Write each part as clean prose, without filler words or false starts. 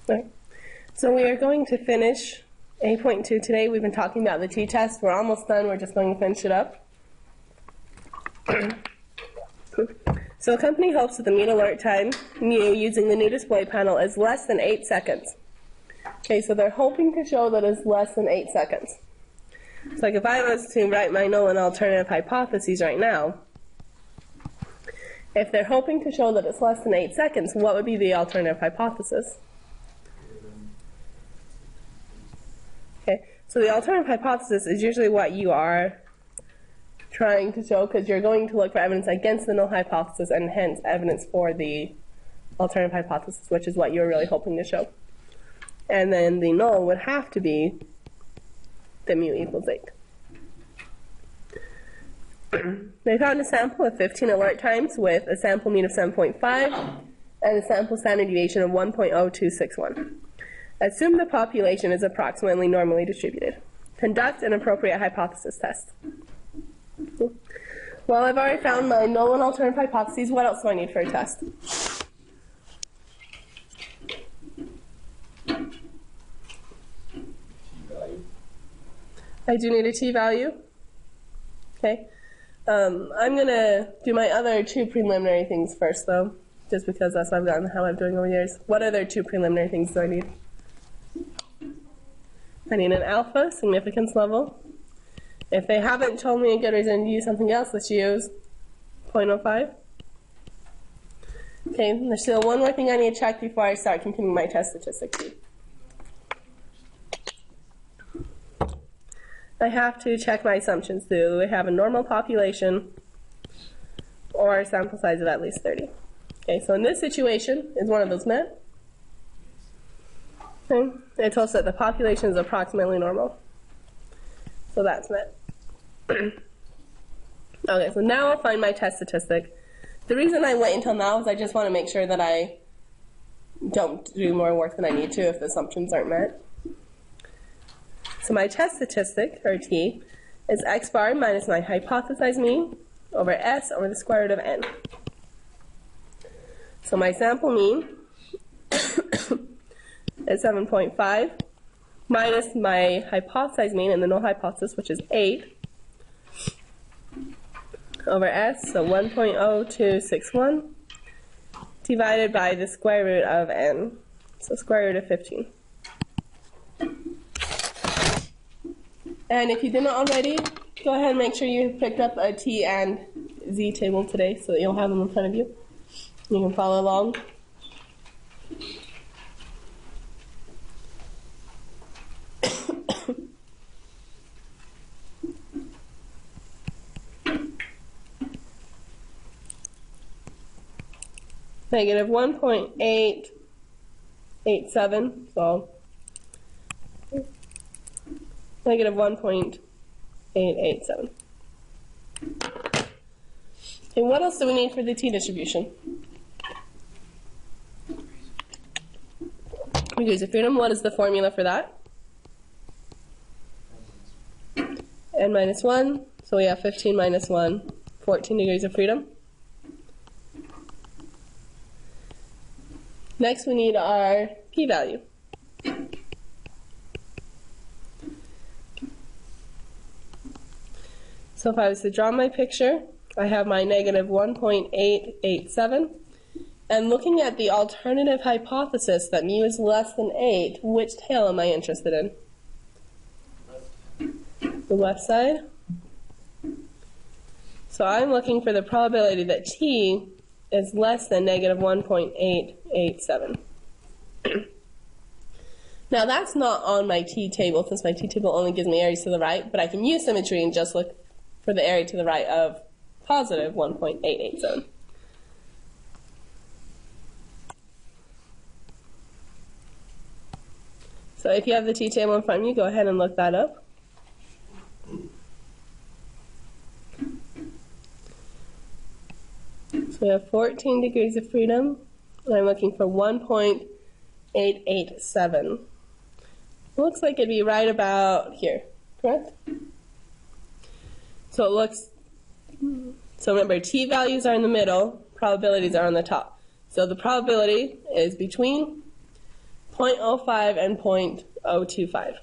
Right. So we are going to finish 8.2 today. We've been talking about the t-test. We're almost done. We're just going to finish it up. So a company hopes that the mean alert time using the new display panel is less than 8 seconds. Okay, so they're hoping to show that it's less than 8 seconds. So like if I was to write my null and alternative hypotheses right now, if they're hoping to show that it's less than 8 seconds, what would be the alternative hypothesis? Okay, so the alternative hypothesis is usually what you are trying to show, because you're going to look for evidence against the null hypothesis and hence evidence for the alternative hypothesis, which is what you're really hoping to show. And then the null would have to be the mu equals 8. They found a sample of 15 alert times with a sample mean of 7.5 and a sample standard deviation of 1.0261. Assume the population is approximately normally distributed. Conduct an appropriate hypothesis test. Well, I've already found my null and alternative hypotheses. What else do I need for a test? I do need a t-value. Okay. I'm going to do my other two preliminary things first, though, just because that's what I've gotten how I'm doing over the years. What other two preliminary things do I need? I need an alpha, significance level. If they haven't told me a good reason to use something else, let's use 0.05. Okay, there's still one more thing I need to check before I start computing my test statistic. I have to check my assumptions. Do we have a normal population or a sample size of at least 30? Okay, so in this situation, is one of those met? Okay, it tells us that the population is approximately normal. So that's met. Okay, so now I'll find my test statistic. The reason I wait until now is I just want to make sure that I don't do more work than I need to if the assumptions aren't met. So my test statistic, or t, is x bar minus my hypothesized mean over s over the square root of n. So my sample mean is 7.5 minus my hypothesized mean and the null hypothesis, which is 8, over s, so 1.0261, divided by the square root of n, so square root of 15. And if you didn't already, go ahead and make sure you picked up a t and z table today so that you'll have them in front of you. You can follow along. Negative 1.887, so negative 1.887. Okay, what else do we need for the t-distribution? Degrees of freedom, what is the formula for that? N minus 1, so we have 15 minus 1, 14 degrees of freedom. Next we need our p-value. So if I was to draw my picture, I have my negative 1.887. And looking at the alternative hypothesis that mu is less than 8, which tail am I interested in? The left side. So I'm looking for the probability that t is less than negative 1.887. Now that's not on my t-table, since my t-table only gives me areas to the right, but I can use symmetry and just look for the area to the right of positive 1.887. So if you have the t-table in front of you, go ahead and look that up. So we have 14 degrees of freedom, and I'm looking for 1.887. It looks like it'd be right about here, correct? So it looks, so remember, t-values are in the middle, probabilities are on the top. So the probability is between 0.05 and 0.025.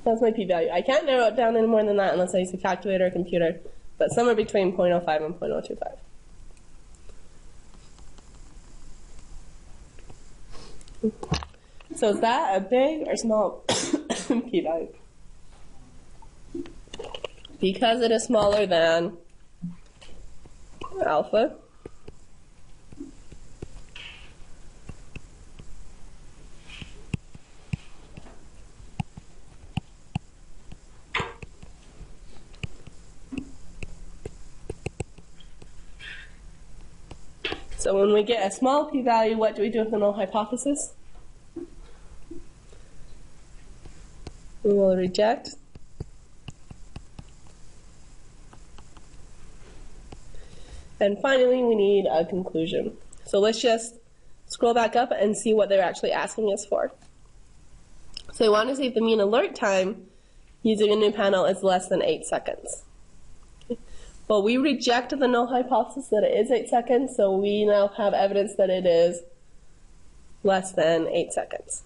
That's my p-value. I can't narrow it down any more than that unless I use a calculator or computer, but somewhere between 0.05 and 0.025. So is that a big or small p-value? Because it is smaller than alpha, so when we get a small p-value, what do we do with the null hypothesis? We will reject. And finally, we need a conclusion. So let's just scroll back up and see what they're actually asking us for. So they want to see if the mean alert time using a new panel is less than 8 seconds. Well, we rejected the null hypothesis that it is 8 seconds, so we now have evidence that it is less than 8 seconds.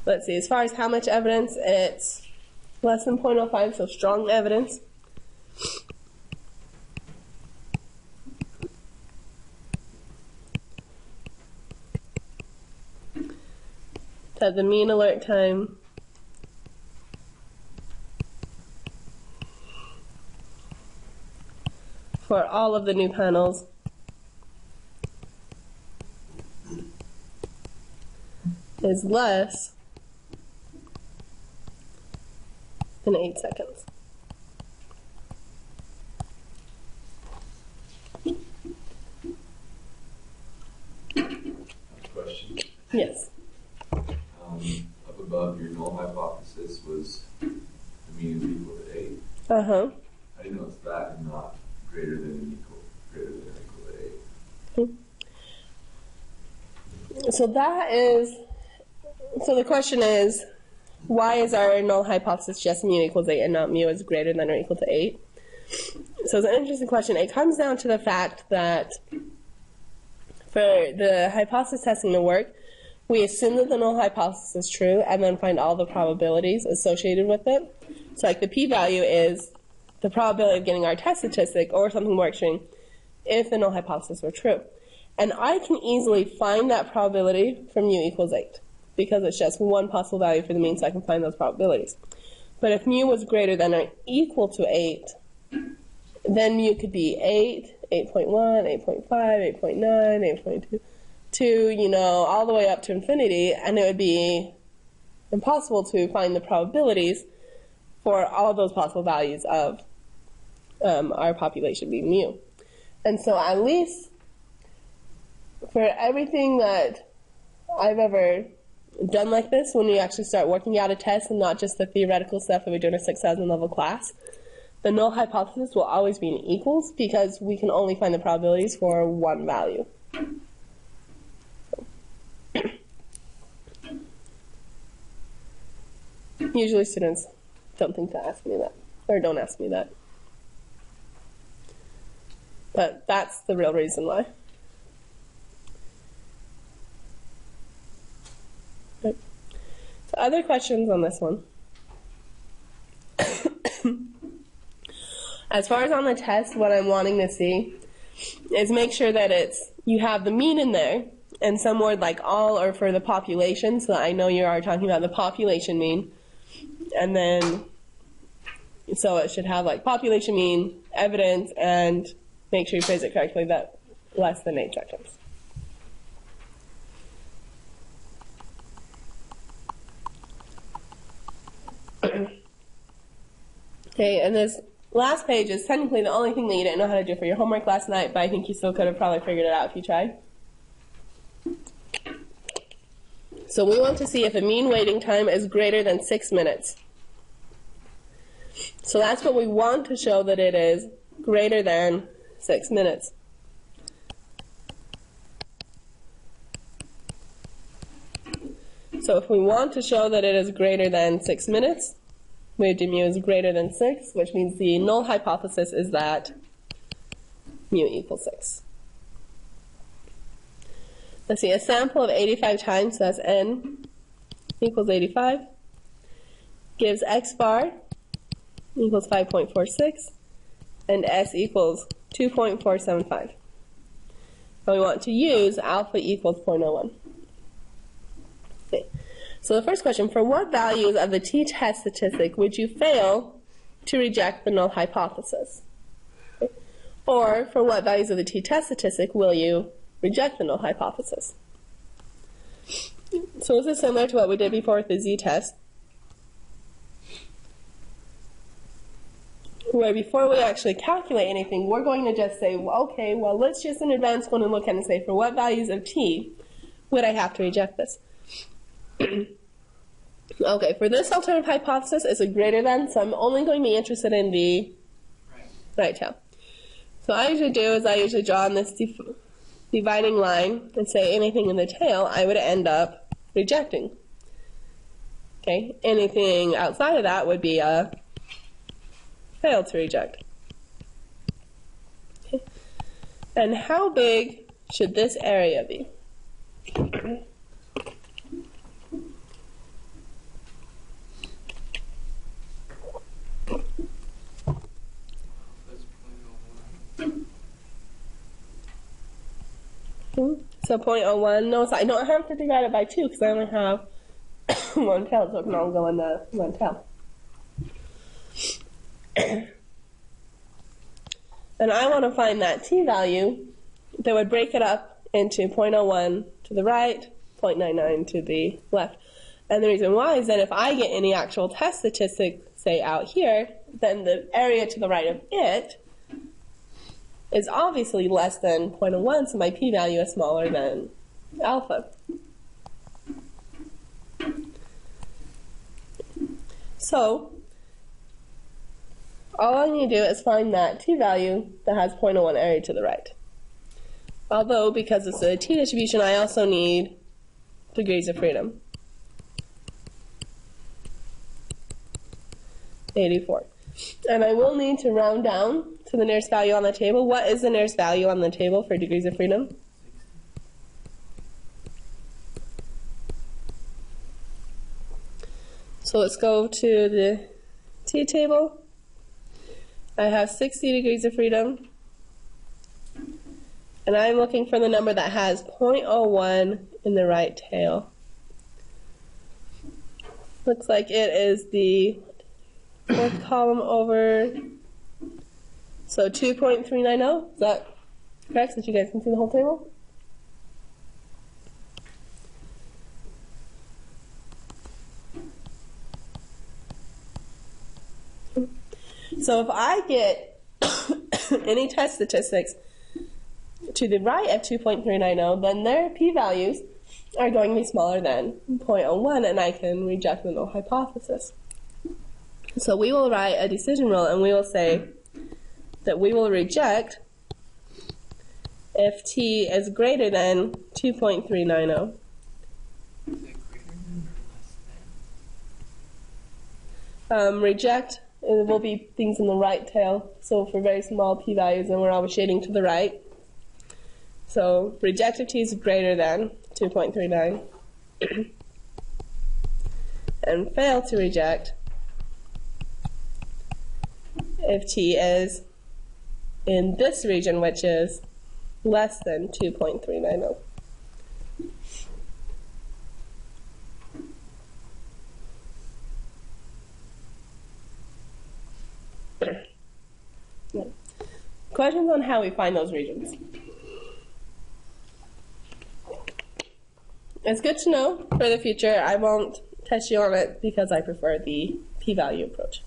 Let's see, as far as how much evidence, it's less than 0.05, so strong evidence. That the mean alert time for all of the new panels is less than 8 seconds. Question? Yes. Up above, your null hypothesis was the mean is equal to 8. Uh-huh. How do you know it's that and not greater than or equal to 8? So that is, so the question is, why is our null hypothesis just mu equals 8 and not mu is greater than or equal to 8? So it's an interesting question. It comes down to the fact that for the hypothesis testing to work, we assume that the null hypothesis is true and then find all the probabilities associated with it. So like the p-value is the probability of getting our test statistic or something more extreme if the null hypothesis were true. And I can easily find that probability from mu equals 8 because it's just one possible value for the mean, so I can find those probabilities. But if mu was greater than or equal to 8, then mu could be 8, 8.1, 8.5, 8.9, 8.2, you know, all the way up to infinity, and it would be impossible to find the probabilities for all of those possible values of our population being mu. And so at least for everything that I've ever done like this, when we actually start working out a test and not just the theoretical stuff that we do in a 6,000 level class, the null hypothesis will always be in equals because we can only find the probabilities for one value. Usually students don't think to ask me that, or don't ask me that. But that's the real reason why. Okay. So other questions on this one? As far as on the test, what I'm wanting to see is make sure that you have the mean in there, and some word like all or for the population, so that I know you are talking about the population mean. And then, so it should have like population mean, evidence, and make sure you phrase it correctly, that less than 8 seconds. Okay, and this last page is technically the only thing that you didn't know how to do for your homework last night, but I think you still could have probably figured it out if you tried. So we want to see if a mean waiting time is greater than 6 minutes. So that's what we want to show, that it is greater than 6 minutes. So if we want to show that it is greater than 6 minutes, we would do mu is greater than 6, which means the null hypothesis is that mu equals 6. Let's see, a sample of 85 times, so that's n equals 85, gives x bar equals 5.46, and s equals 2.475. And we want to use alpha equals 0.01. Okay. So the first question, for what values of the t-test statistic would you fail to reject the null hypothesis? Okay. Or for what values of the t-test statistic will you reject the null hypothesis? So this is similar to what we did before with the z-test, where before we actually calculate anything, we're going to just say, well, okay, well, let's just in advance go and look at it and say, for what values of t would I have to reject this? Okay, for this alternative hypothesis, it's a greater than, so I'm only going to be interested in the right tail. So what I usually do is I usually draw on this dividing line and say anything in the tail I would end up rejecting. Okay, anything outside of that would be a fail to reject. Okay. And how big should this area be? So 0.01, no, so I don't have to divide it by 2 because I only have one tail, so it can all go in the one tail. And I want to find that t-value that would break it up into 0.01 to the right, 0.99 to the left. And the reason why is that if I get any actual test statistic, say out here, then the area to the right of it is obviously less than 0.01, so my p-value is smaller than alpha. So all I need to do is find that t-value that has 0.01 area to the right. Although, because it's a t-distribution, I also need degrees of freedom. 84. And I will need to round down to the nearest value on the table. What is the nearest value on the table for degrees of freedom? 60. So let's go to the t-table. I have 60 degrees of freedom. And I'm looking for the number that has 0.01 in the right tail. Looks like it is the fourth column over, so 2.390, is that correct, so that you guys can see the whole table? So if I get any test statistics to the right of 2.390, then their p-values are going to be smaller than 0.01, and I can reject the null hypothesis. So we will write a decision rule, and we will say that we will reject if t is greater than 2.390. Reject will be things in the right tail, so for very small p-values, and we're always shading to the right. So reject if t is greater than 2.39, and fail to reject if t is in this region, which is less than 2.390. Questions on how we find those regions? It's good to know for the future. I won't test you on it because I prefer the p-value approach.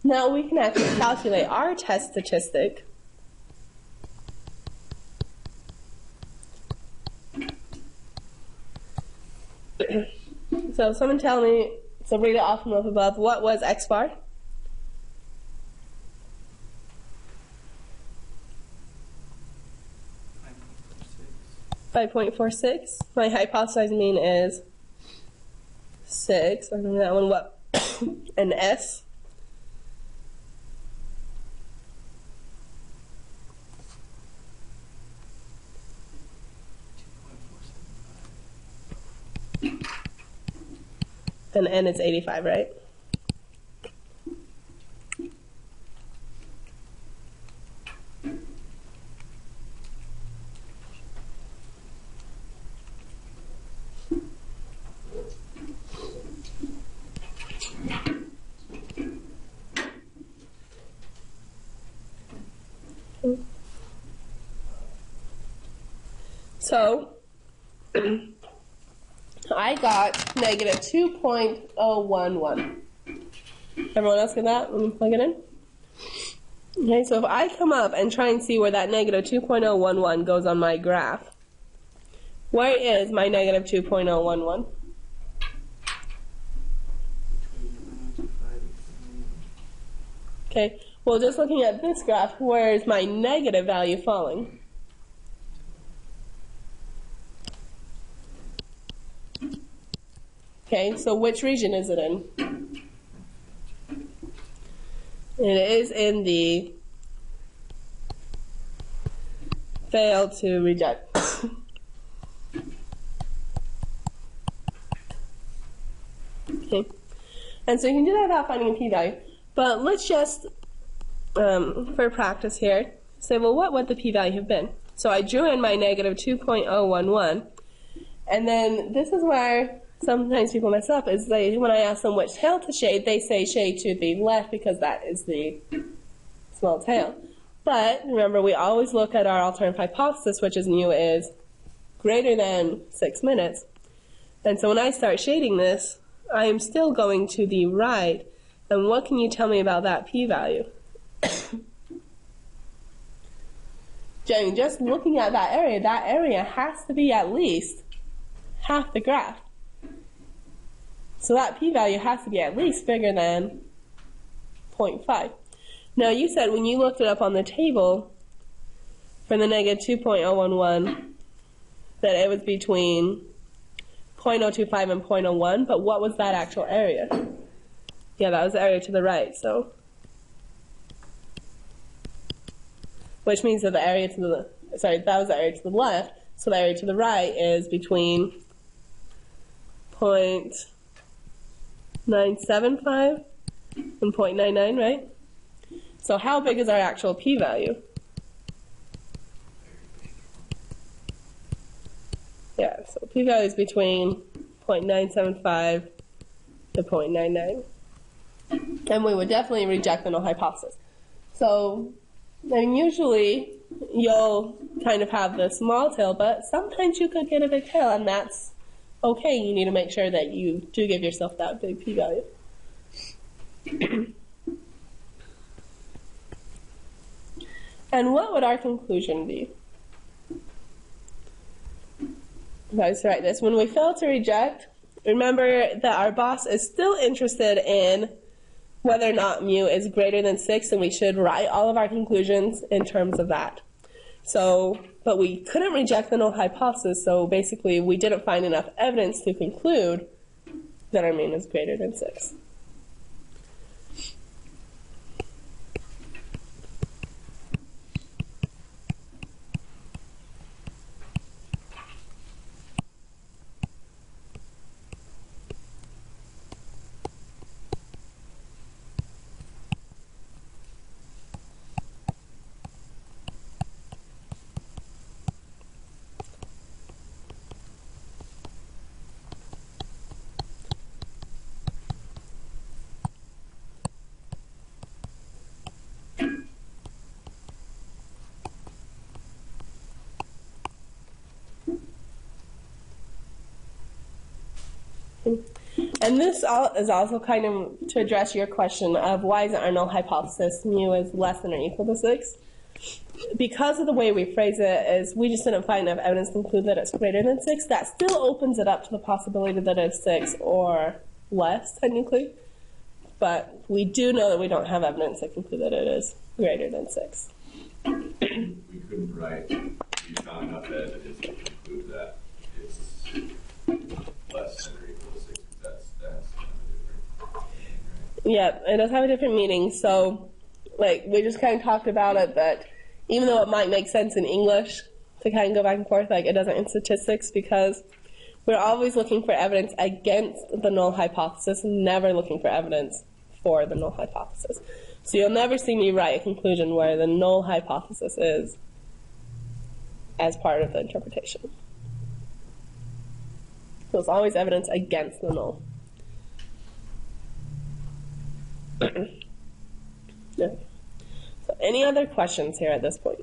Now we can actually calculate our test statistic So someone tell me, so read it off from up above, what was X bar? 5.46. My hypothesized mean is 6. I remember that one. What? An S. And N is 85, right? So, I got negative 2.011. Everyone else get that? Let me plug it in. Okay, so if I come up and try and see where that negative 2.011 goes on my graph, where is my negative 2.011? Okay, well, just looking at this graph, where is my negative value falling? Okay, so which region is it in? It is in the fail to reject. Okay, and so you can do that without finding a p-value. But let's just, for practice here, say, well, what would the p-value have been? So I drew in my negative 2.011, and then this is where sometimes people mess up, is when I ask them which tail to shade, they say shade to the left because that is the small tail. But remember, we always look at our alternative hypothesis, which is mu is greater than 6 minutes. And so when I start shading this, I am still going to the right. And what can you tell me about that p-value? Jenny, just looking at that area has to be at least half the graph. So that p-value has to be at least bigger than 0.5. Now you said when you looked it up on the table for the negative 2.011 that it was between 0.025 and 0.01, but what was that actual area? Yeah, that was the area to the right, so. Which means that the area to the, that was the area to the left, so the area to the right is between 0.975 and 0.99, right? So how big is our actual p-value? Yeah, so p-value is between 0.975 to 0.99. And we would definitely reject the null hypothesis. So, I mean, usually you'll kind of have the small tail, but sometimes you could get a big tail, and that's okay. You need to make sure that you do give yourself that big p-value. And what would our conclusion be? Let's write this. When we fail to reject, remember that our boss is still interested in whether or not mu is greater than 6, and we should write all of our conclusions in terms of that. So, but we couldn't reject the null hypothesis, so basically we didn't find enough evidence to conclude that our mean is greater than 6. And this is also kind of to address your question of why isn't our null hypothesis mu is less than or equal to 6. because of the way we phrase it is we just didn't find enough evidence to conclude that it's greater than 6, that still opens it up to the possibility that it's 6 or less, technically. But we do know that we don't have evidence to conclude that it is greater than 6. We couldn't write, we found enough evidence to conclude that it's less than or equal to 6. That's kind of different. Yeah, it does have a different meaning. So, like, we just kind of talked about it, that even though it might make sense in English to kind of go back and forth, like, it doesn't in statistics, because we're always looking for evidence against the null hypothesis, never looking for evidence for the null hypothesis. So you'll never see me write a conclusion where the null hypothesis is as part of the interpretation. So it's always evidence against the null. Yeah. So any other questions here at this point?